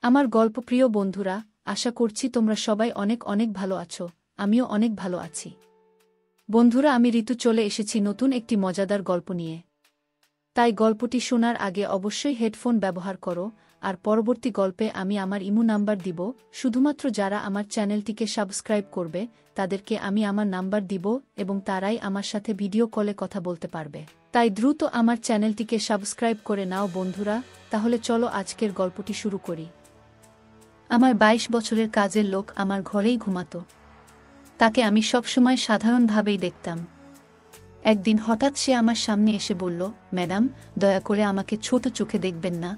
আমার গল্পপ্রিয় বন্ধুরা, আশা করছি তোমরা সবাই অনেক অনেক ভালো আছো। আমিও অনেক ভালো আছি। বন্ধুরা, আমি ঋতু চলে এসেছি নতুন একটি মজাদার গল্প নিয়ে। তাই গল্পটি শোনার আগে অবশ্যই হেডফোন ব্যবহার করো। আর পরবর্তী গল্পে আমি আমার ইমো নাম্বার দিব। শুধুমাত্র যারা আমার চ্যানেলটিকে সাবস্ক্রাইব করবে তাদেরকে আমি আমার নাম্বার দিব এবং তারাই আমার সাথে ভিডিও কলে কথা বলতে পারবে। তাই দ্রুত আমার চ্যানেলটিকে সাবস্ক্রাইব করে নাও বন্ধুরা। তাহলে চলো আজকের গল্পটি শুরু করি। আমার ২২ বছরের কাজের লোক আমার ঘরেই ঘুমাত। তাকে আমি সবসময় সাধারণভাবেই দেখতাম। একদিন হঠাৎ সে আমার সামনে এসে বলল, ম্যাডাম, দয়া করে আমাকে ছোট চোখে দেখবেন না।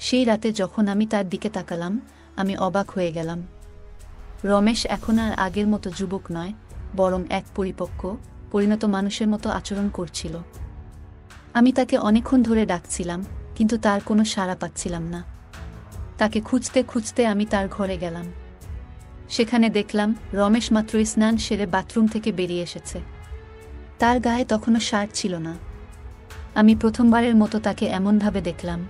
সেই রাতে যখন আমি তার দিকে তাকালাম, আমি অবাক হয়ে গেলাম। রমেশ এখন আর আগের মতো যুবক নয়, বরং এক পরিপক্ক, পরিণত মানুষের মতো আচরণ করছিল। আমি তাকে অনেকক্ষণ ধরে ডাকছিলাম, কিন্তু তার কোনো সাড়া পাচ্ছিলাম না। তাকে খুঁজতে খুঁজতে আমি তার ঘরে গেলাম। সেখানে দেখলাম রমেশ মাত্রই স্নান সেরে বাথরুম থেকে বেরিয়ে এসেছে। তার গায়ে তখনও শার্ট ছিল না। আমি প্রথমবারের মতো তাকে এমনভাবে দেখলাম।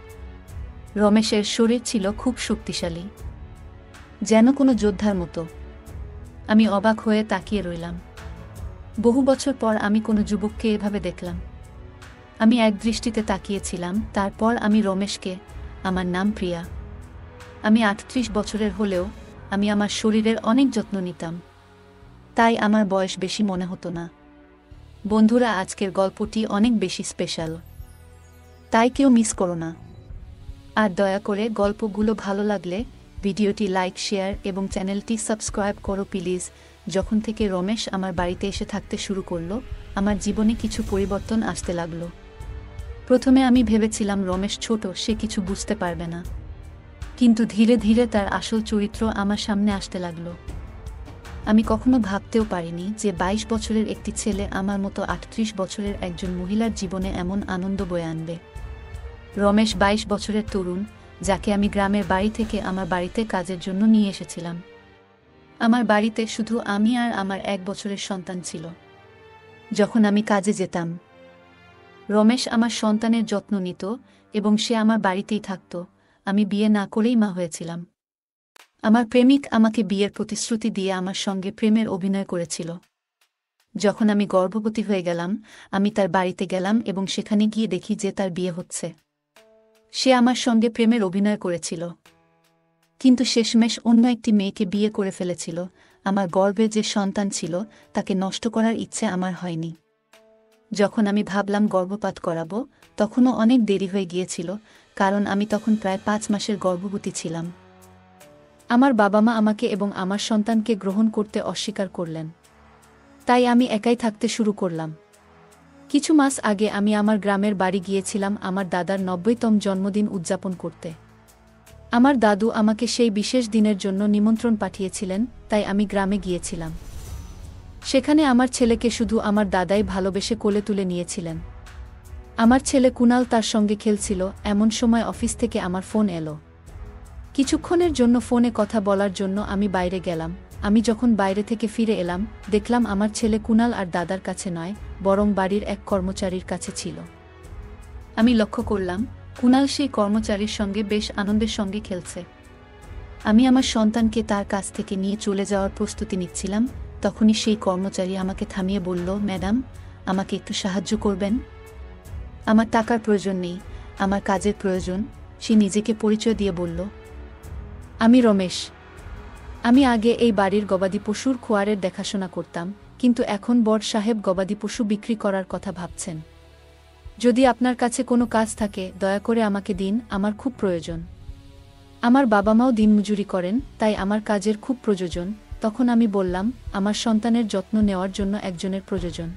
রমেশের শরীর ছিল খুব শক্তিশালী, যেন কোনো যোদ্ধার মতো। আমি অবাক হয়ে তাকিয়ে রইলাম। বহু বছর পর আমি কোনো যুবককে এভাবে দেখলাম। আমি এক দৃষ্টিতে তাকিয়েছিলাম। তারপর আমি রমেশকে, আমার নাম প্রিয়া। আমি ৩৮ বছরের হলেও আমি আমার শরীরের অনেক যত্ন নিতাম। তাই আমার বয়স বেশি মনে হতো না। বন্ধুরা, আজকের গল্পটি অনেক বেশি স্পেশাল, তাই কেউ মিস করো না। আর দয়া করে গল্পগুলো ভালো লাগলে ভিডিওটি লাইক, শেয়ার এবং চ্যানেলটি সাবস্ক্রাইব করো প্লিজ। যখন থেকে রমেশ আমার বাড়িতে এসে থাকতে শুরু করলো, আমার জীবনে কিছু পরিবর্তন আসতে লাগলো। প্রথমে আমি ভেবেছিলাম রমেশ ছোট, সে কিছু বুঝতে পারবে না। কিন্তু ধীরে ধীরে তার আসল চরিত্র আমার সামনে আসতে লাগলো। আমি কখনো ভাবতেও পারিনি যে ২২ বছরের একটি ছেলে আমার মতো ৩৮ বছরের একজন মহিলার জীবনে এমন আনন্দ বয়ে আনবে। রমেশ ২২ বছরের তরুণ, যাকে আমি গ্রামের বাড়ি থেকে আমার বাড়িতে কাজের জন্য নিয়ে এসেছিলাম। আমার বাড়িতে শুধু আমি আর আমার ১ বছরের সন্তান ছিল। যখন আমি কাজে যেতাম, রমেশ আমার সন্তানের যত্ন নিত এবং সে আমার বাড়িতেই থাকত। আমি বিয়ে না করেই মা হয়েছিলাম। আমার প্রেমিক আমাকে বিয়ের প্রতিশ্রুতি দিয়ে আমার সঙ্গে প্রেমের অভিনয় করেছিল। যখন আমি গর্ভবতী হয়ে গেলাম, আমি তার বাড়িতে গেলাম এবং সেখানে গিয়ে দেখি যে তার বিয়ে হচ্ছে। সে আমার সঙ্গে প্রেমের অভিনয় করেছিল, কিন্তু শেষমেশ অন্য একটি মেয়েকে বিয়ে করে ফেলেছিল। আমার গর্ভে যে সন্তান ছিল তাকে নষ্ট করার ইচ্ছে আমার হয়নি। যখন আমি ভাবলাম গর্ভপাত করাবো, তখনও অনেক দেরি হয়ে গিয়েছিল, কারণ আমি তখন প্রায় ৫ মাসের গর্ভবতী ছিলাম। আমার বাবা মা আমাকে এবং আমার সন্তানকে গ্রহণ করতে অস্বীকার করলেন। তাই আমি একাই থাকতে শুরু করলাম। কিছু মাস আগে আমি আমার গ্রামের বাড়ি গিয়েছিলাম আমার দাদার ৯০তম জন্মদিন উদযাপন করতে। আমার দাদু আমাকে সেই বিশেষ দিনের জন্য নিমন্ত্রণ পাঠিয়েছিলেন, তাই আমি গ্রামে গিয়েছিলাম। সেখানে আমার ছেলেকে শুধু আমার দাদাই ভালোবেসে কোলে তুলে নিয়েছিলেন। আমার ছেলে কুনাল তার সঙ্গে খেলছিল। এমন সময় অফিস থেকে আমার ফোন এলো। কিছুক্ষণের জন্য ফোনে কথা বলার জন্য আমি বাইরে গেলাম। আমি যখন বাইরে থেকে ফিরে এলাম, দেখলাম আমার ছেলে কুনাল আর দাদার কাছে নয়, বরং বাড়ির এক কর্মচারীর কাছে ছিল। আমি লক্ষ্য করলাম কুনাল সেই কর্মচারীর সঙ্গে বেশ আনন্দের সঙ্গে খেলছে। আমি আমার সন্তানকে তার কাছ থেকে নিয়ে চলে যাওয়ার প্রস্তুতি নিচ্ছিলাম। তখনই সেই কর্মচারী আমাকে থামিয়ে বলল, ম্যাডাম, আমাকে একটু সাহায্য করবেন? আমার টাকার প্রয়োজন নেই, আমার কাজের প্রয়োজন। সে নিজেকে পরিচয় দিয়ে বলল, আমি রমেশ। আমি আগে এই বাড়ির গবাদি পশুর খোয়ারের দেখাশোনা করতাম, কিন্তু এখন বড় সাহেব গবাদি পশু বিক্রি করার কথা ভাবছেন। যদি আপনার কাছে কোনো কাজ থাকে দয়া করে আমাকে দিন, আমার খুব প্রয়োজন। আমার বাবা মাও দিনমজুরি করেন, তাই আমার কাজের খুব প্রয়োজন। তখন আমি বললাম, আমার সন্তানের যত্ন নেওয়ার জন্য একজনের প্রয়োজন,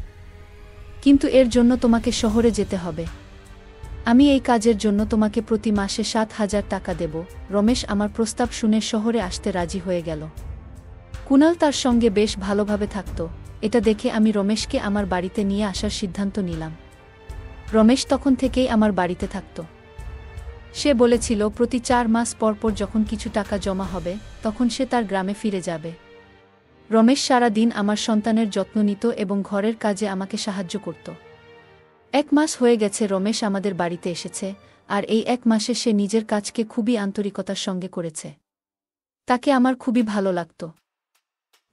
কিন্তু এর জন্য তোমাকে শহরে যেতে হবে। আমি এই কাজের জন্য তোমাকে প্রতি মাসে ৭,০০০ টাকা দেব। রমেশ আমার প্রস্তাব শুনে শহরে আসতে রাজি হয়ে গেল। কুনাল তার সঙ্গে বেশ ভালোভাবে থাকত। এটা দেখে আমি রমেশকে আমার বাড়িতে নিয়ে আসার সিদ্ধান্ত নিলাম। রমেশ তখন থেকেই আমার বাড়িতে থাকত। সে বলেছিল প্রতি ৪ মাস পর পর যখন কিছু টাকা জমা হবে তখন সে তার গ্রামে ফিরে যাবে। রমেশ সারা দিন আমার সন্তানের যত্ন নিত এবং ঘরের কাজে আমাকে সাহায্য করত। 1 মাস হয়ে গেছে রমেশ আমাদের বাড়িতে এসেছে, আর এই 1 মাসে সে নিজের কাজকে খুবই আন্তরিকতার সঙ্গে করেছে। তাকে আমার খুবই ভালো লাগত।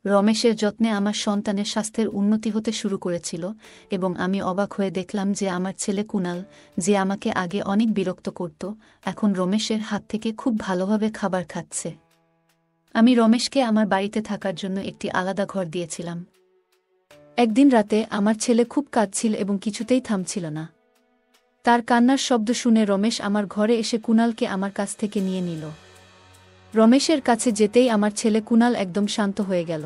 রমেশের যত্নে আমার সন্তানের স্বাস্থ্যের উন্নতি হতে শুরু করেছিল এবং আমি অবাক হয়ে দেখলাম যে আমার ছেলে কুনাল, যে আমাকে আগে অনেক বিরক্ত করত, এখন রমেশের হাত থেকে খুব ভালোভাবে খাবার খাচ্ছে। আমি রমেশকে আমার বাড়িতে থাকার জন্য একটি আলাদা ঘর দিয়েছিলাম। একদিন রাতে আমার ছেলে খুব কাঁদছিল এবং কিছুতেই থামছিল না। তার কান্নার শব্দ শুনে রমেশ আমার ঘরে এসে কুনালকে আমার কাছ থেকে নিয়ে নিল। রমেশের কাছে যেতেই আমার ছেলে কুনাল একদম শান্ত হয়ে গেল।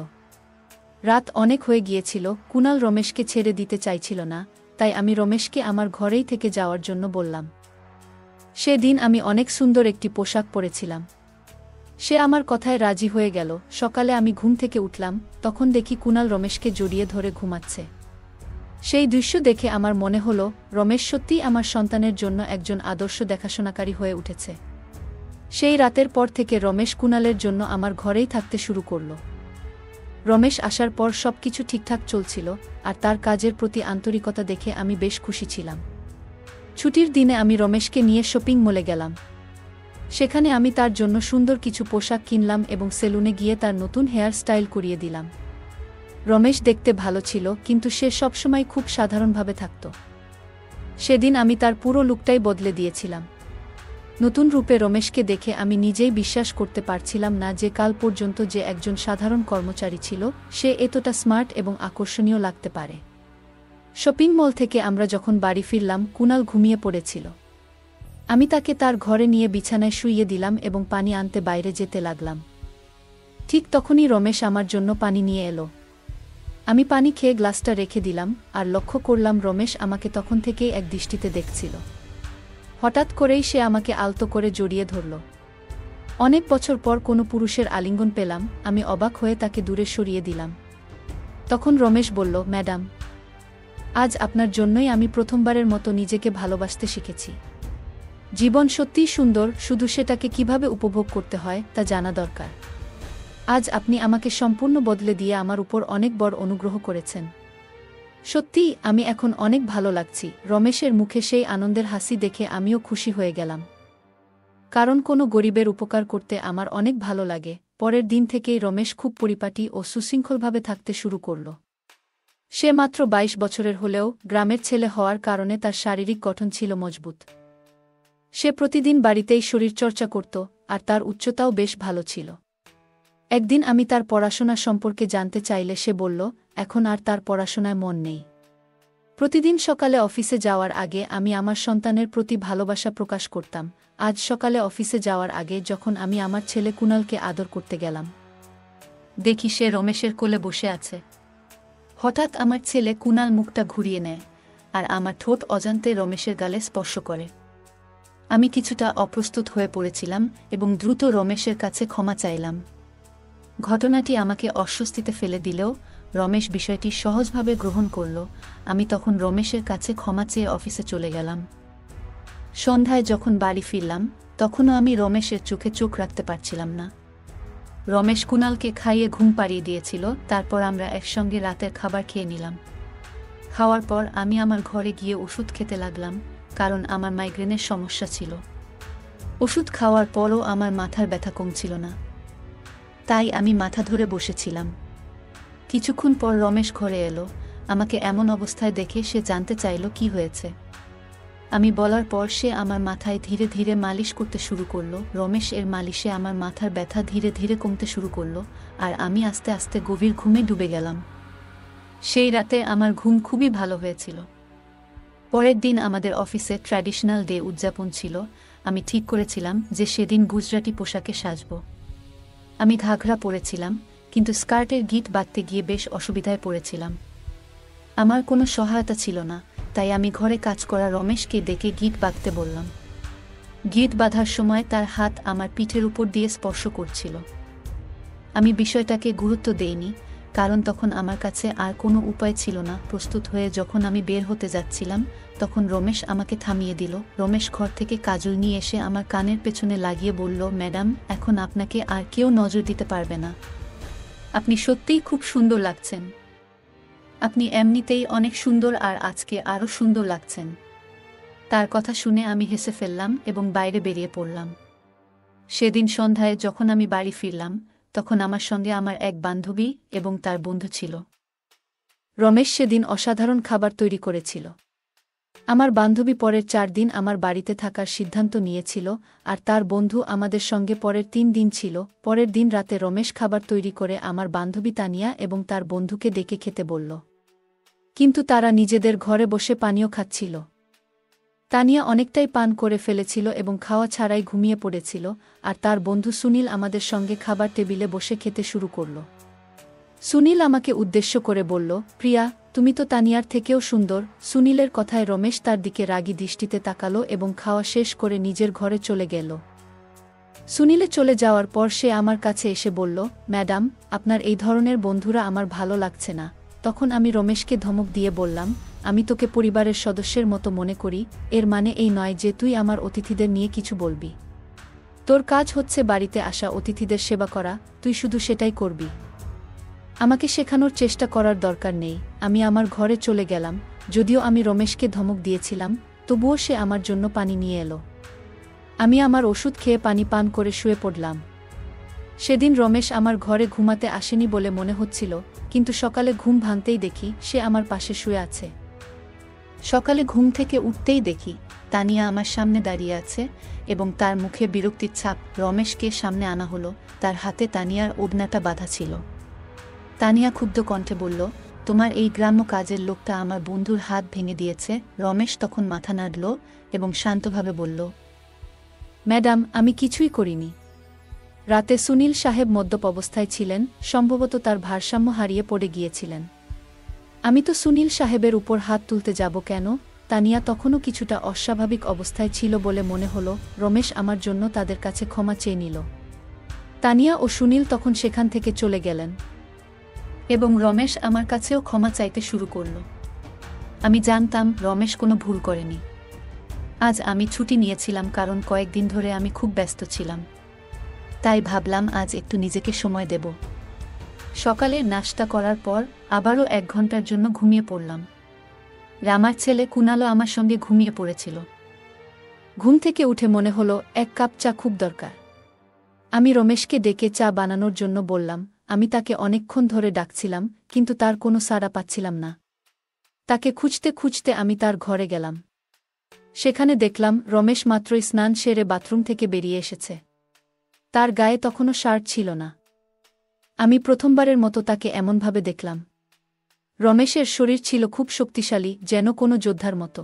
রাত অনেক হয়ে গিয়েছিল, কুনাল রমেশকে ছেড়ে দিতে চাইছিল না, তাই আমি রমেশকে আমার ঘরেই থেকে যাওয়ার জন্য বললাম। সেদিন আমি অনেক সুন্দর একটি পোশাক পরেছিলাম। সে আমার কথায় রাজি হয়ে গেল। সকালে আমি ঘুম থেকে উঠলাম, তখন দেখি কুনাল রমেশকে জড়িয়ে ধরে ঘুমাচ্ছে। সেই দৃশ্য দেখে আমার মনে হলো রমেশ সত্যিই আমার সন্তানের জন্য একজন আদর্শ দেখাশোনাকারী হয়ে উঠেছে। সেই রাতের পর থেকে রমেশ কুনালের জন্য আমার ঘরেই থাকতে শুরু করল। রমেশ আসার পর সবকিছু ঠিকঠাক চলছিল, আর তার কাজের প্রতি আন্তরিকতা দেখে আমি বেশ খুশি ছিলাম। ছুটির দিনে আমি রমেশকে নিয়ে শপিং মলে গেলাম। সেখানে আমি তার জন্য সুন্দর কিছু পোশাক কিনলাম এবং সেলুনে গিয়ে তার নতুন হেয়ার স্টাইল করিয়ে দিলাম। রমেশ দেখতে ভালো ছিল, কিন্তু সে সবসময় খুব সাধারণভাবে থাকত। সেদিন আমি তার পুরো লুকটাই বদলে দিয়েছিলাম। নতুন রূপে রমেশকে দেখে আমি নিজেই বিশ্বাস করতে পারছিলাম না যে কাল পর্যন্ত যে একজন সাধারণ কর্মচারী ছিল, সে এতটা স্মার্ট এবং আকর্ষণীয় লাগতে পারে। শপিং মল থেকে আমরা যখন বাড়ি ফিরলাম, কুনাল ঘুমিয়ে পড়েছিল। আমি তাকে তার ঘরে নিয়ে বিছানায় শুইয়ে দিলাম এবং পানি আনতে বাইরে যেতে লাগলাম। ঠিক তখনই রমেশ আমার জন্য পানি নিয়ে এলো। আমি পানি খেয়ে গ্লাসটা রেখে দিলাম, আর লক্ষ্য করলাম রমেশ আমাকে তখন থেকেই এক দৃষ্টিতে দেখছিল। হঠাৎ করেই সে আমাকে আলতো করে জড়িয়ে ধরল। অনেক বছর পর কোনো পুরুষের আলিঙ্গন পেলাম, আমি অবাক হয়ে তাকে দূরে সরিয়ে দিলাম। তখন রমেশ বলল, ম্যাডাম, আজ আপনার জন্যই আমি প্রথমবারের মতো নিজেকে ভালোবাসতে শিখেছি। জীবন সত্যিই সুন্দর, শুধু সেটাকে কিভাবে উপভোগ করতে হয় তা জানা দরকার। আজ আপনি আমাকে সম্পূর্ণ বদলে দিয়ে আমার উপর অনেক বড় অনুগ্রহ করেছেন। সত্যিই আমি এখন অনেক ভালো লাগছি। রমেশের মুখে সেই আনন্দের হাসি দেখে আমিও খুশি হয়ে গেলাম, কারণ কোনো গরিবের উপকার করতে আমার অনেক ভালো লাগে। পরের দিন থেকেই রমেশ খুব পরিপাটি ও সুশৃঙ্খলভাবে থাকতে শুরু করল। সে মাত্র 22 বছরের হলেও গ্রামের ছেলে হওয়ার কারণে তার শারীরিক গঠন ছিল মজবুত। সে প্রতিদিন বাড়িতেই শরীরচর্চা করত, আর তার উচ্চতাও বেশ ভালো ছিল। একদিন আমি তার পড়াশোনা সম্পর্কে জানতে চাইলে সে বলল, এখন আর তার পড়াশোনায় মন নেই। প্রতিদিন সকালে অফিসে যাওয়ার আগে আমি আমার সন্তানের প্রতি ভালোবাসা প্রকাশ করতাম। আজ সকালে অফিসে যাওয়ার আগে যখন আমি আমার ছেলে কুনালকে আদর করতে গেলাম, দেখি সে রমেশের কোলে বসে আছে। হঠাৎ আমার ছেলে কুনাল মুখটা ঘুরিয়ে নেয়, আর আমার ঠোঁট অজান্তে রমেশের গালে স্পর্শ করে। আমি কিছুটা অপ্রস্তুত হয়ে পড়েছিলাম এবং দ্রুত রমেশের কাছে ক্ষমা চাইলাম। ঘটনাটি আমাকে অস্বস্তিতে ফেলে দিলেও রমেশ বিষয়টি সহজভাবে গ্রহণ করল। আমি তখন রমেশের কাছে ক্ষমা চেয়ে অফিসে চলে গেলাম। সন্ধ্যায় যখন বাড়ি ফিরলাম, তখনও আমি রমেশের চোখে চোখ রাখতে পারছিলাম না। রমেশ কুনালকে খাইয়ে ঘুম পাড়িয়ে দিয়েছিল, তারপর আমরা একসঙ্গে রাতের খাবার খেয়ে নিলাম। খাওয়ার পর আমি আমার ঘরে গিয়ে ওষুধ খেতে লাগলাম, কারণ আমার মাইগ্রেনের সমস্যা ছিল। ওষুধ খাওয়ার পরও আমার মাথার ব্যথা কমছিল না, তাই আমি মাথা ধরে বসেছিলাম। কিছুক্ষণ পর রমেশ ঘরে এলো। আমাকে এমন অবস্থায় দেখে সে জানতে চাইল কি হয়েছে। আমি বলার পর সে আমার মাথায় ধীরে ধীরে মালিশ করতে শুরু করল। রমেশ এর মালিশে আমার মাথার ব্যথা ধীরে ধীরে কমতে শুরু করল, আর আমি আস্তে আস্তে গভীর ঘুমে ডুবে গেলাম। সেই রাতে আমার ঘুম খুবই ভালো হয়েছিল। পরের দিন আমাদের অফিসে ট্র্যাডিশনাল ডে উদযাপন ছিল। আমি ঠিক করেছিলাম যে সেদিন গুজরাটি পোশাকে সাজব। আমি ঘাঘরা পরেছিলাম, কিন্তু স্কার্টের গিট বাঁধতে গিয়ে বেশ অসুবিধায় পড়েছিলাম। আমার কোনো সহায়তা ছিল না, তাই আমি ঘরে কাজ করা রমেশকে ডেকে গিট বাঁধতে বললাম। গিট বাঁধার সময় তার হাত আমার পিঠের উপর দিয়ে স্পর্শ করছিল। আমি বিষয়টাকে গুরুত্ব দেইনি, কারণ তখন আমার কাছে আর কোনো উপায় ছিল না। প্রস্তুত হয়ে যখন আমি বের হতে যাচ্ছিলাম, তখন রমেশ আমাকে থামিয়ে দিল। রমেশ ঘর থেকে কাজল নিয়ে এসে আমার কানের পেছনে লাগিয়ে বলল, ম্যাডাম, এখন আপনাকে আর কেউ নজর দিতে পারবে না। আপনি সত্যিই খুব সুন্দর লাগছেন। আপনি এমনিতেই অনেক সুন্দর আর আজকে আরও সুন্দর লাগছেন। তার কথা শুনে আমি হেসে ফেললাম এবং বাইরে বেরিয়ে পড়লাম। সেদিন সন্ধ্যায় যখন আমি বাড়ি ফিরলাম, তখন আমার সঙ্গে আমার এক বান্ধবী এবং তার বন্ধু ছিল। রমেশ সেদিন অসাধারণ খাবার তৈরি করেছিল। আমার বান্ধবী পরের 4 দিন আমার বাড়িতে থাকার সিদ্ধান্ত নিয়েছিল, আর তার বন্ধু আমাদের সঙ্গে পরের 3 দিন ছিল। পরের দিন রাতে রমেশ খাবার তৈরি করে আমার বান্ধবী তানিয়া এবং তার বন্ধুকে ডেকে খেতে বলল। কিন্তু তারা নিজেদের ঘরে বসে পানীয় খাচ্ছিল। তানিয়া অনেকটাই পান করে ফেলেছিল এবং খাওয়া ছাড়াই ঘুমিয়ে পড়েছিল, আর তার বন্ধু সুনীল আমাদের সঙ্গে খাবার টেবিলে বসে খেতে শুরু করল। সুনীল আমাকে উদ্দেশ্য করে বলল, প্রিয়া, তুমি তো তানিয়ার থেকেও সুন্দর। সুনীলের কথায় রমেশ তার দিকে রাগী দৃষ্টিতে তাকালো এবং খাওয়া শেষ করে নিজের ঘরে চলে গেল। সুনীলে চলে যাওয়ার পর সে আমার কাছে এসে বলল, ম্যাডাম, আপনার এই ধরনের বন্ধুরা আমার ভালো লাগছে না। তখন আমি রমেশকে ধমক দিয়ে বললাম, আমি তোকে পরিবারের সদস্যের মতো মনে করি, এর মানে এই নয় যে তুই আমার অতিথিদের নিয়ে কিছু বলবি। তোর কাজ হচ্ছে বাড়িতে আসা অতিথিদের সেবা করা, তুই শুধু সেটাই করবি। আমাকে শেখানোর চেষ্টা করার দরকার নেই। আমি আমার ঘরে চলে গেলাম। যদিও আমি রমেশকে ধমক দিয়েছিলাম, তবুও সে আমার জন্য পানি নিয়ে এলো। আমি আমার ওষুধ খেয়ে পানি পান করে শুয়ে পড়লাম। সেদিন রমেশ আমার ঘরে ঘুমাতে আসেনি বলে মনে হচ্ছিল, কিন্তু সকালে ঘুম ভাঙতেই দেখি সে আমার পাশে শুয়ে আছে। সকালে ঘুম থেকে উঠতেই দেখি তানিয়া আমার সামনে দাঁড়িয়ে আছে এবং তার মুখে বিরক্তির ছাপ। রমেশকে সামনে আনা হলো, তার হাতে তানিয়ার ওড়নাটা বাঁধা ছিল। তানিয়া ক্ষুব্ধ কণ্ঠে বলল, তোমার এই গ্রাম্য কাজের লোকটা আমার বন্ধুর হাত ভেঙে দিয়েছে। রমেশ তখন মাথা নাড়ল এবং শান্তভাবে বলল, ম্যাডাম, আমি কিছুই করিনি। রাতে সুনীল সাহেব মদ্যপ অবস্থায় ছিলেন, সম্ভবত তার ভারসাম্য হারিয়ে পড়ে গিয়েছিলেন। আমি তো সুনীল সাহেবের উপর হাত তুলতে যাব কেন? তানিয়া তখনও কিছুটা অস্বাভাবিক অবস্থায় ছিল বলে মনে হলো। রমেশ আমার জন্য তাদের কাছে ক্ষমা চেয়ে নিল। তানিয়া ও সুনীল তখন সেখান থেকে চলে গেলেন এবং রমেশ আমার কাছেও ক্ষমা চাইতে শুরু করল। আমি জানতাম রমেশ কোনো ভুল করেনি। আজ আমি ছুটি নিয়েছিলাম কারণ কয়েকদিন ধরে আমি খুব ব্যস্ত ছিলাম। তাই ভাবলাম আজ একটু নিজেকে সময় দেব। সকালে নাশতা করার পর আবারও 1 ঘন্টার জন্য ঘুমিয়ে পড়লাম। রামার ছেলে কুনালও আমার সঙ্গে ঘুমিয়ে পড়েছিল। ঘুম থেকে উঠে মনে হলো 1 কাপ চা খুব দরকার। আমি রমেশকে ডেকে চা বানানোর জন্য বললাম। আমি তাকে অনেকক্ষণ ধরে ডাকছিলাম, কিন্তু তার কোনো সাড়া পাচ্ছিলাম না। তাকে খুঁজতে খুঁজতে আমি তার ঘরে গেলাম। সেখানে দেখলাম রমেশ মাত্রই স্নান সেরে বাথরুম থেকে বেরিয়ে এসেছে। তার গায়ে তখনও শার্ট ছিল না। আমি প্রথমবারের মতো তাকে এমনভাবে দেখলাম। রমেশের শরীর ছিল খুব শক্তিশালী, যেন কোনো যোদ্ধার মতো।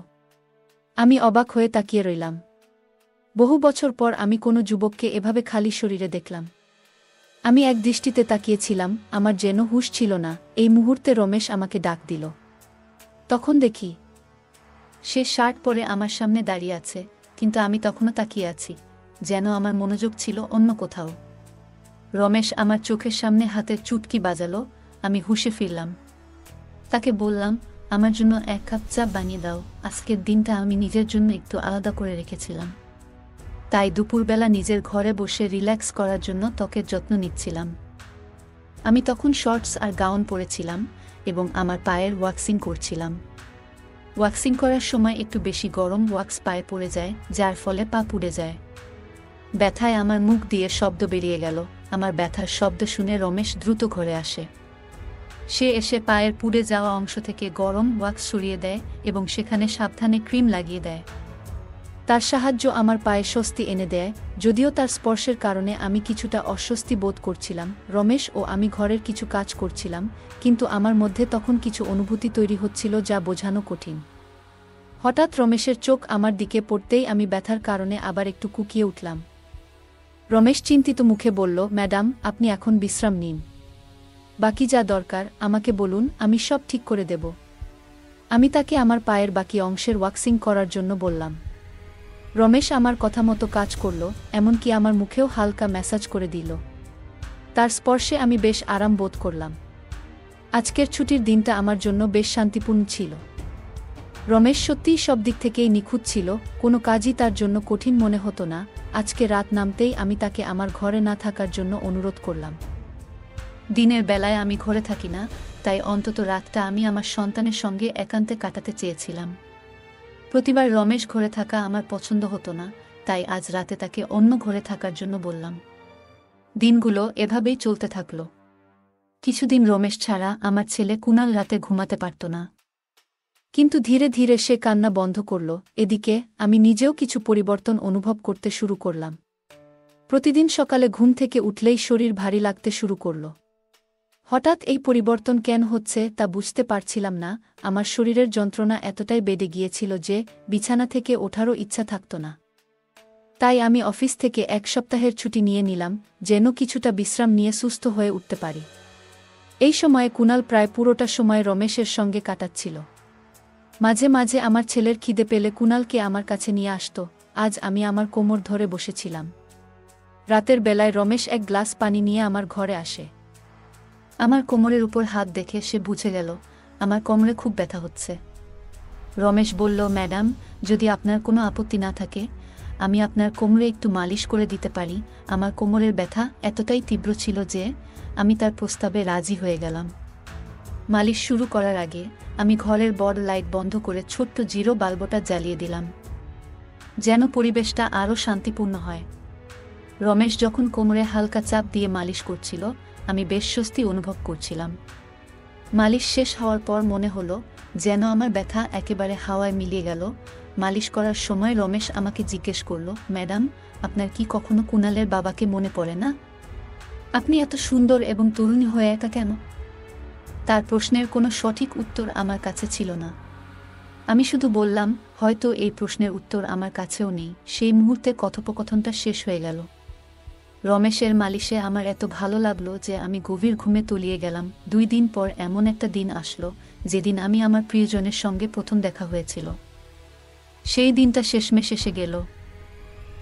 আমি অবাক হয়ে তাকিয়ে রইলাম। বহু বছর পর আমি কোনো যুবককে এভাবে খালি শরীরে দেখলাম। আমি এক দৃষ্টিতে তাকিয়েছিলাম, আমার যেন হুঁশ ছিল না। এই মুহূর্তে রমেশ আমাকে ডাক দিল। তখন দেখি সে শার্ট পরে আমার সামনে দাঁড়িয়ে আছে, কিন্তু আমি তখনও তাকিয়ে আছি, যেন আমার মনোযোগ ছিল অন্য কোথাও। রমেশ আমার চোখের সামনে হাতের চুটকি বাজালো। আমি হুঁশে ফিরলাম। তাকে বললাম, আমার জন্য 1 কাপ চা বানিয়ে দাও। আজকের দিনটা আমি নিজের জন্য একটু আলাদা করে রেখেছিলাম। তাই দুপুরবেলা নিজের ঘরে বসে রিল্যাক্স করার জন্য ত্বকের যত্ন নিচ্ছিলাম। আমি তখন শর্টস আর গাউন পরেছিলাম এবং আমার পায়ের ওয়াক্সিং করছিলাম। ওয়াক্সিং করার সময় একটু বেশি গরম ওয়াক্স পায়ে পড়ে যায়, যার ফলে পা পুড়ে যায়। ব্যথায় আমার মুখ দিয়ে শব্দ বেরিয়ে গেল। আমার ব্যথার শব্দ শুনে রমেশ দ্রুত ঘরে আসে। সে এসে পায়ের পুড়ে যাওয়া অংশ থেকে গরম ওয়াক্স সরিয়ে দেয় এবং সেখানে সাবধানে ক্রিম লাগিয়ে দেয়। তার সাহায্য আমার পায়ে স্বস্তি এনে দেয়, যদিও তার স্পর্শের কারণে আমি কিছুটা অস্বস্তি বোধ করছিলাম। রমেশ ও আমি ঘরের কিছু কাজ করছিলাম, কিন্তু আমার মধ্যে তখন কিছু অনুভূতি তৈরি হচ্ছিল যা বোঝানো কঠিন। হঠাৎ রমেশের চোখ আমার দিকে পড়তেই আমি ব্যথার কারণে আবার একটু কুঁকিয়ে উঠলাম। রমেশ চিন্তিত মুখে বলল, ম্যাডাম, আপনি এখন বিশ্রাম নিন। বাকি যা দরকার আমাকে বলুন, আমি সব ঠিক করে দেব। আমি তাকে আমার পায়ের বাকি অংশের ওয়াক্সিং করার জন্য বললাম। রমেশ আমার কথা মতো কাজ করল, এমনকি আমার মুখেও হালকা ম্যাসাজ করে দিল। তার স্পর্শে আমি বেশ আরাম বোধ করলাম। আজকের ছুটির দিনটা আমার জন্য বেশ শান্তিপূর্ণ ছিল। রমেশ সত্যিই সব দিক থেকেই নিখুঁত ছিল, কোনো কাজই তার জন্য কঠিন মনে হতো না। আজকে রাত নামতেই আমি তাকে আমার ঘরে না থাকার জন্য অনুরোধ করলাম। দিনের বেলায় আমি ঘরে থাকি না, তাই অন্তত রাতটা আমি আমার সন্তানের সঙ্গে একান্তে কাটাতে চেয়েছিলাম। প্রতিবার রমেশ ঘরে থাকা আমার পছন্দ হতো না, তাই আজ রাতে তাকে অন্য ঘরে থাকার জন্য বললাম। দিনগুলো এভাবেই চলতে থাকল। কিছুদিন রমেশ ছাড়া আমার ছেলে কুনাল রাতে ঘুমাতে পারত না। কিন্তু ধীরে ধীরে সে কান্না বন্ধ করল। এদিকে আমি নিজেও কিছু পরিবর্তন অনুভব করতে শুরু করলাম। প্রতিদিন সকালে ঘুম থেকে উঠলেই শরীর ভারী লাগতে শুরু করল। হঠাৎ এই পরিবর্তন কেন হচ্ছে তা বুঝতে পারছিলাম না। আমার শরীরের যন্ত্রণা এতটাই বেড়ে গিয়েছিল যে বিছানা থেকে ওঠারও ইচ্ছা থাকত না। তাই আমি অফিস থেকে 1 সপ্তাহের ছুটি নিয়ে নিলাম, যেন কিছুটা বিশ্রাম নিয়ে সুস্থ হয়ে উঠতে পারি। এই সময়ে কুনাল প্রায় পুরোটা সময় রমেশের সঙ্গে কাটাচ্ছিল। মাঝে মাঝে আমার ছেলের খিদে পেলে কুনালকে আমার কাছে নিয়ে আসত। আজ আমি আমার কোমর ধরে বসেছিলাম। রাতের বেলায় রমেশ 1 গ্লাস পানি নিয়ে আমার ঘরে আসে। আমার কোমরের উপর হাত দেখে সে বুঝে গেল আমার কোমরে খুব ব্যথা হচ্ছে। রমেশ বলল, ম্যাডাম, যদি আপনার কোনো আপত্তি না থাকে আমি আপনার কোমরে একটু মালিশ করে দিতে পারি। আমার কোমরের ব্যথা এতটাই তীব্র ছিল যে আমি তার প্রস্তাবে রাজি হয়ে গেলাম। মালিশ শুরু করার আগে আমি ঘরের বড় লাইট বন্ধ করে ছোট্ট জিরো বাল্বটা জ্বালিয়ে দিলাম, যেন পরিবেশটা আরও শান্তিপূর্ণ হয়। রমেশ যখন কোমরে হালকা চাপ দিয়ে মালিশ করছিল, আমি বেশ স্বস্তি অনুভব করছিলাম। মালিশ শেষ হওয়ার পর মনে হলো যেন আমার ব্যথা একেবারে হাওয়ায় মিলিয়ে গেল। মালিশ করার সময় রমেশ আমাকে জিজ্ঞেস করল, ম্যাডাম, আপনার কি কখনো কুনালের বাবাকে মনে পড়ে না? আপনি এত সুন্দর এবং তরুণী হয়ে একা কেন? তার প্রশ্নের কোনো সঠিক উত্তর আমার কাছে ছিল না। আমি শুধু বললাম, হয়তো এই প্রশ্নের উত্তর আমার কাছেও নেই। সেই মুহূর্তে কথোপকথনটা শেষ হয়ে গেল। রমেশের মালিশে আমার এত ভালো লাগলো যে আমি গভীর ঘুমে তলিয়ে গেলাম। 2 দিন পর এমন একটা দিন আসলো যেদিন আমি আমার প্রিয়জনের সঙ্গে প্রথম দেখা হয়েছিল। সেই দিনটা শেষমেশ এসে গেল।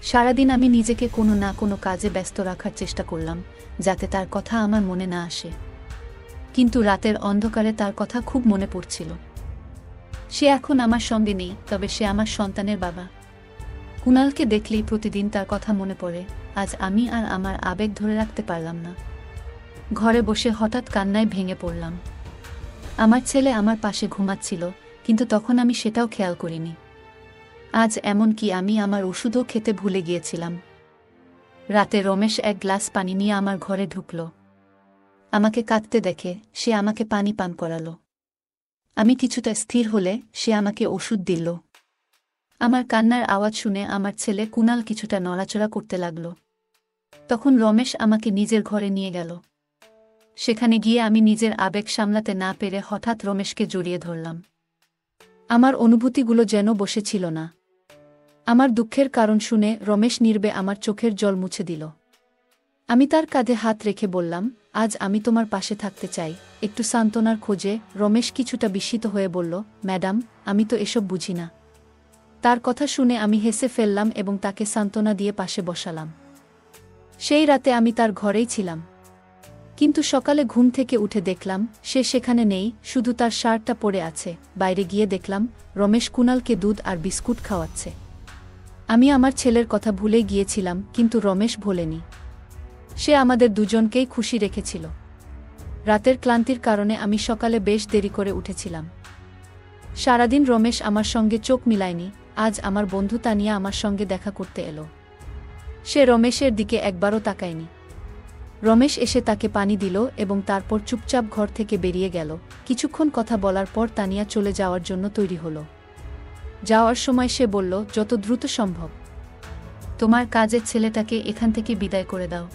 সারাদিন আমি নিজেকে কোনো না কোনো কাজে ব্যস্ত রাখার চেষ্টা করলাম, যাতে তার কথা আমার মনে না আসে। কিন্তু রাতের অন্ধকারে তার কথা খুব মনে পড়ছিল। সে এখন আমার সঙ্গে নেই, তবে সে আমার সন্তানের বাবা। কুনালকে দেখলেই প্রতিদিন তার কথা মনে পড়ে। আজ আমি আর আমার আবেগ ধরে রাখতে পারলাম না। ঘরে বসে হঠাৎ কান্নায় ভেঙে পড়লাম। আমার ছেলে আমার পাশে ঘুমাচ্ছিল, কিন্তু তখন আমি সেটাও খেয়াল করিনি। আজ এমনকি আমি আমার ওষুধও খেতে ভুলে গিয়েছিলাম। রাতে রমেশ 1 গ্লাস পানি নিয়ে আমার ঘরে ঢুকল। আমাকে কাঁদতে দেখে সে আমাকে পানি পান করালো। আমি কিছুটা স্থির হলে সে আমাকে ওষুধ দিল। আমার কান্নার আওয়াজ শুনে আমার ছেলে কুনাল কিছুটা নড়াচড়া করতে লাগল। তখন রমেশ আমাকে নিজের ঘরে নিয়ে গেল। সেখানে গিয়ে আমি নিজের আবেগ সামলাতে না পেরে হঠাৎ রমেশকে জড়িয়ে ধরলাম। আমার অনুভূতিগুলো যেন বসেছিল না। আমার দুঃখের কারণ শুনে রমেশ নীরবে আমার চোখের জল মুছে দিল। আমি তার কাঁধে হাত রেখে বললাম, আজ আমি তোমার পাশে থাকতে চাই, একটু সান্ত্বনার খোঁজে। রমেশ কিছুটা বিস্মিত হয়ে বলল, ম্যাডাম, আমি তো এসব বুঝি না। তার কথা শুনে আমি হেসে ফেললাম এবং তাকে সান্ত্বনা দিয়ে পাশে বসালাম। সেই রাতে আমি তার ঘরেই ছিলাম। কিন্তু সকালে ঘুম থেকে উঠে দেখলাম সে সেখানে নেই, শুধু তার শার্টটা পরে আছে। বাইরে গিয়ে দেখলাম রমেশ কুনালকে দুধ আর বিস্কুট খাওয়াচ্ছে। আমি আমার ছেলের কথা ভুলে গিয়েছিলাম, কিন্তু রমেশ ভোলেনি। সে আমাদের দুজনকেই খুশি রেখেছিল। রাতের ক্লান্তির কারণে আমি সকালে বেশ দেরি করে উঠেছিলাম। সারাদিন রমেশ আমার সঙ্গে চোখ মিলায়নি। আজ আমার বন্ধু তানিয়া আমার সঙ্গে দেখা করতে এলো। সে রমেশের দিকে একবারও তাকায়নি। রমেশ এসে তাকে পানি দিল এবং তারপর চুপচাপ ঘর থেকে বেরিয়ে গেল। কিছুক্ষণ কথা বলার পর তানিয়া চলে যাওয়ার জন্য তৈরি হল। যাওয়ার সময় সে বলল, যত দ্রুত সম্ভব তোমার কাজের ছেলেটাকে এখান থেকে বিদায় করে দাও।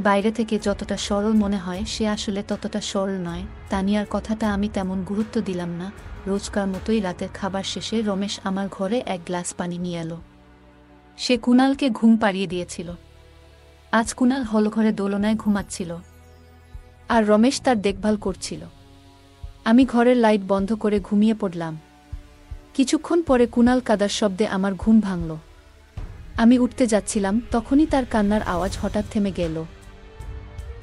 বাইরে থেকে যতটা সরল মনে হয় সে আসলে ততটা সরল নয়। তানিয়ার কথাটা আমি তেমন গুরুত্ব দিলাম না। রোজকার মতোই রাতের খাবার শেষে রমেশ আমার ঘরে 1 গ্লাস পানি নিয়ে এলো। সে কুনালকে ঘুম পাড়িয়ে দিয়েছিল। আজ কুনাল হলঘরে দোলনায় ঘুমাচ্ছিল আর রমেশ তার দেখভাল করছিল। আমি ঘরের লাইট বন্ধ করে ঘুমিয়ে পড়লাম। কিছুক্ষণ পরে কুনাল কাদার শব্দে আমার ঘুম ভাঙল। আমি উঠতে যাচ্ছিলাম, তখনই তার কান্নার আওয়াজ হঠাৎ থেমে গেল।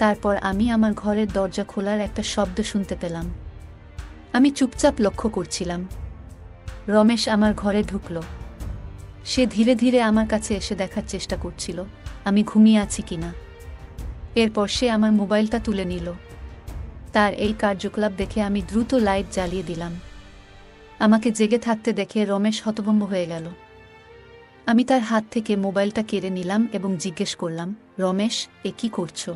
তারপর আমি আমার ঘরের দরজা খোলার একটা শব্দ শুনতে পেলাম। আমি চুপচাপ লক্ষ্য করছিলাম। রমেশ আমার ঘরে ঢুকল। সে ধীরে ধীরে আমার কাছে এসে দেখার চেষ্টা করছিল আমি ঘুমিয়ে আছি কিনা। এরপর সে আমার মোবাইলটা তুলে নিল। তার এই কার্যকলাপ দেখে আমি দ্রুত লাইট জ্বালিয়ে দিলাম। আমাকে জেগে থাকতে দেখে রমেশ হতভম্ব হয়ে গেল। আমি তার হাত থেকে মোবাইলটা কেড়ে নিলাম এবং জিজ্ঞেস করলাম, রমেশ, এ কি করছো?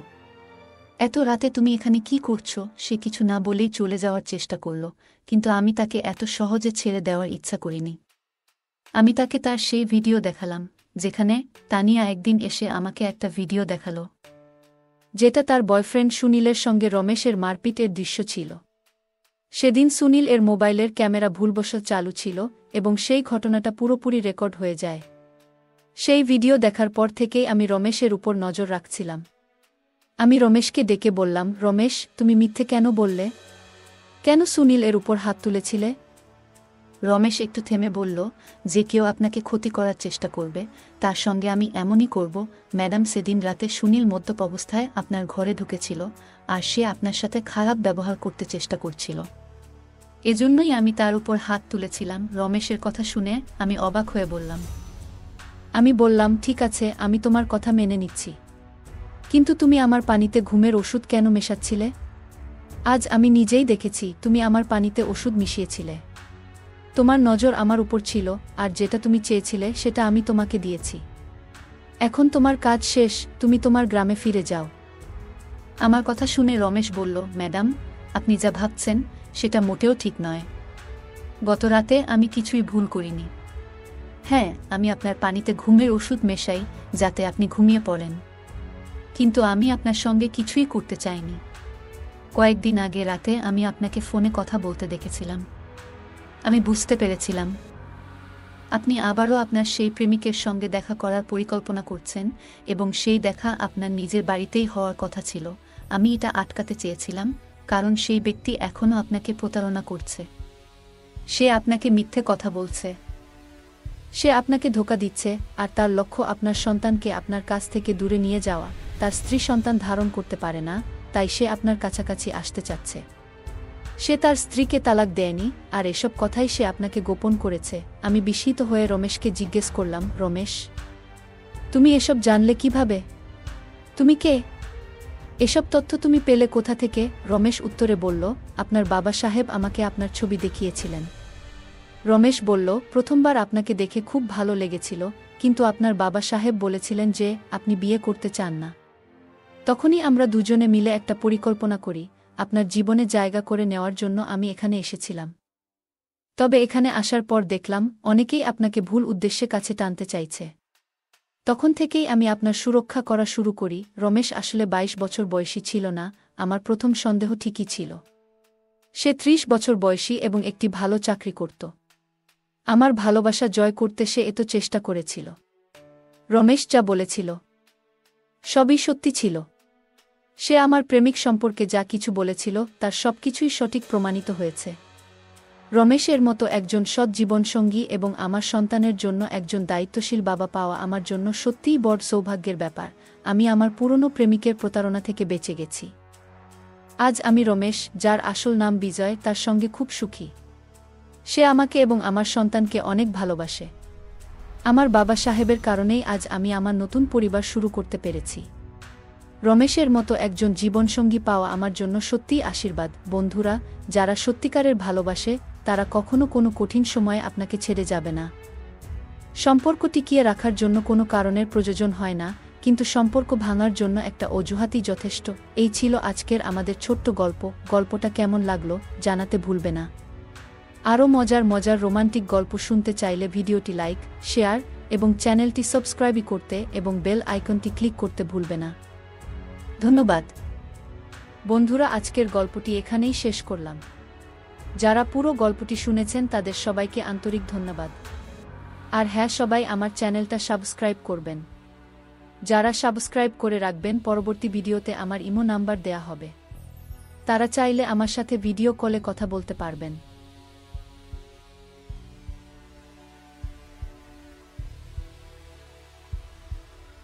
এত রাতে তুমি এখানে কি করছো? সে কিছু না বলেই চলে যাওয়ার চেষ্টা করল, কিন্তু আমি তাকে এত সহজে ছেড়ে দেওয়ার ইচ্ছা করিনি। আমি তাকে তার সেই ভিডিও দেখালাম, যেখানে তানিয়া একদিন এসে আমাকে একটা ভিডিও দেখালো, যেটা তার বয়ফ্রেন্ড সুনীলের সঙ্গে রমেশের মারপিটের দৃশ্য ছিল। সেদিন সুনীল এর মোবাইলের ক্যামেরা ভুলবশত চালু ছিল এবং সেই ঘটনাটা পুরোপুরি রেকর্ড হয়ে যায়। সেই ভিডিও দেখার পর থেকেই আমি রমেশের উপর নজর রাখছিলাম। আমি রমেশকে ডেকে বললাম, রমেশ, তুমি মিথ্যে কেন বললে? কেন সুনীল এর উপর হাত তুলেছিলে? রমেশ একটু থেমে বলল, যে কেউ আপনাকে ক্ষতি করার চেষ্টা করবে, তার সঙ্গে আমি এমনই করব। ম্যাডাম, সেদিন রাতে সুনীল মদ্যপ অবস্থায় আপনার ঘরে ঢুকেছিল, আর সে আপনার সাথে খারাপ ব্যবহার করতে চেষ্টা করছিল। এজন্যই আমি তার উপর হাত তুলেছিলাম। রমেশের কথা শুনে আমি অবাক হয়ে বললাম। আমি বললাম, ঠিক আছে, আমি তোমার কথা মেনে নিচ্ছি, কিন্তু তুমি আমার পানিতে ঘুমের ওষুধ কেন মেশাচ্ছিলে? আজ আমি নিজেই দেখেছি তুমি আমার পানিতে ওষুধ মিশিয়েছিলে। তোমার নজর আমার উপর ছিল, আর যেটা তুমি চেয়েছিলে সেটা আমি তোমাকে দিয়েছি। এখন তোমার কাজ শেষ, তুমি তোমার গ্রামে ফিরে যাও। আমার কথা শুনে রমেশ বলল, ম্যাডাম, আপনি যা ভাবছেন সেটা মোটেও ঠিক নয়। গত রাতে আমি কিছুই ভুল করিনি। হ্যাঁ, আমি আপনার পানিতে ঘুমের ওষুধ মেশাই যাতে আপনি ঘুমিয়ে পড়েন, কিন্তু আমি আপনার সঙ্গে কিছুই করতে চাইনি। কয়েকদিন আগে রাতে আমি আপনাকে ফোনে কথা বলতে দেখেছিলাম। আমি বুঝতে পেরেছিলাম আপনি আবারও আপনার সেই প্রেমিকের সঙ্গে দেখা করার পরিকল্পনা করছেন, এবং সেই দেখা আপনার নিজের বাড়িতেই হওয়ার কথা ছিল। আমি এটা আটকাতে চেয়েছিলাম, কারণ সেই ব্যক্তি এখনও আপনাকে প্রতারণা করছে। সে আপনাকে মিথ্যে কথা বলছে, সে আপনাকে ধোঁকা দিচ্ছে, আর তার লক্ষ্য আপনার সন্তানকে আপনার কাছ থেকে দূরে নিয়ে যাওয়া। তার স্ত্রী সন্তান ধারণ করতে পারে না, তাই সে আপনার কাছাকাছি আসতে চাচ্ছে। সে তার স্ত্রীকে তালাক দেয়নি, আর এসব কথাই সে আপনাকে গোপন করেছে। আমি বিস্মিত হয়ে রমেশকে জিজ্ঞেস করলাম, রমেশ, তুমি এসব জানলে কিভাবে? তুমি কে? এসব তথ্য তুমি পেলে কোথা থেকে? রমেশ উত্তরে বলল, আপনার বাবা সাহেব আমাকে আপনার ছবি দেখিয়েছিলেন। রমেশ বলল, প্রথমবার আপনাকে দেখে খুব ভালো লেগেছিল, কিন্তু আপনার বাবা সাহেব বলেছিলেন যে আপনি বিয়ে করতে চান না। তখনই আমরা দুজনে মিলে একটা পরিকল্পনা করি, আপনার জীবনে জায়গা করে নেওয়ার জন্য আমি এখানে এসেছিলাম। তবে এখানে আসার পর দেখলাম অনেকেই আপনাকে ভুল উদ্দেশ্যে কাছে টানতে চাইছে। তখন থেকেই আমি আপনার সুরক্ষা করা শুরু করি। রমেশ আসলে 22 বছর বয়সী ছিল না। আমার প্রথম সন্দেহ ঠিকই ছিল। সে 30 বছর বয়সী এবং একটি ভালো চাকরি করত। আমার ভালোবাসা জয় করতে সে এত চেষ্টা করেছিল। রমেশ যা বলেছিল সবই সত্যি ছিল। সে আমার প্রেমিক সম্পর্কে যা কিছু বলেছিল তার সবকিছুই সঠিক প্রমাণিত হয়েছে। রমেশের মতো একজন সৎ জীবনসঙ্গী এবং আমার সন্তানের জন্য একজন দায়িত্বশীল বাবা পাওয়া আমার জন্য সত্যিই বড় সৌভাগ্যের ব্যাপার। আমি আমার পুরনো প্রেমিকের প্রতারণা থেকে বেঁচে গেছি। আজ আমি রমেশ, যার আসল নাম বিজয়, তার সঙ্গে খুব সুখী। সে আমাকে এবং আমার সন্তানকে অনেক ভালোবাসে। আমার বাবা সাহেবের কারণেই আজ আমি আমার নতুন পরিবার শুরু করতে পেরেছি। রমেশের মতো একজন জীবনসঙ্গী পাওয়া আমার জন্য সত্যিই আশীর্বাদ। বন্ধুরা, যারা সত্যিকারের ভালোবাসে তারা কখনো কোনো কঠিন সময়ে আপনাকে ছেড়ে যাবে না। সম্পর্ক টিকিয়ে রাখার জন্য কোনো কারণের প্রয়োজন হয় না, কিন্তু সম্পর্ক ভাঙার জন্য একটা অজুহাতই যথেষ্ট। এই ছিল আজকের আমাদের ছোট্ট গল্প। গল্পটা কেমন লাগলো জানাতে ভুলবে না। আরও মজার মজার রোমান্টিক গল্প শুনতে চাইলে ভিডিওটি লাইক, শেয়ার এবং চ্যানেলটি সাবস্ক্রাইব করতে এবং বেল আইকনটি ক্লিক করতে ভুলবে না। ধন্যবাদ বন্ধুরা, আজকের গল্পটি এখানেই শেষ করলাম। যারা পুরো গল্পটি শুনেছেন তাদের সবাইকে আন্তরিক ধন্যবাদ। আর হ্যাঁ, সবাই আমার চ্যানেলটা সাবস্ক্রাইব করবেন। যারা সাবস্ক্রাইব করে রাখবেন, পরবর্তী ভিডিওতে আমার ইমো নাম্বার দেয়া হবে। তারা চাইলে আমার সাথে ভিডিও কলে কথা বলতে পারবেন।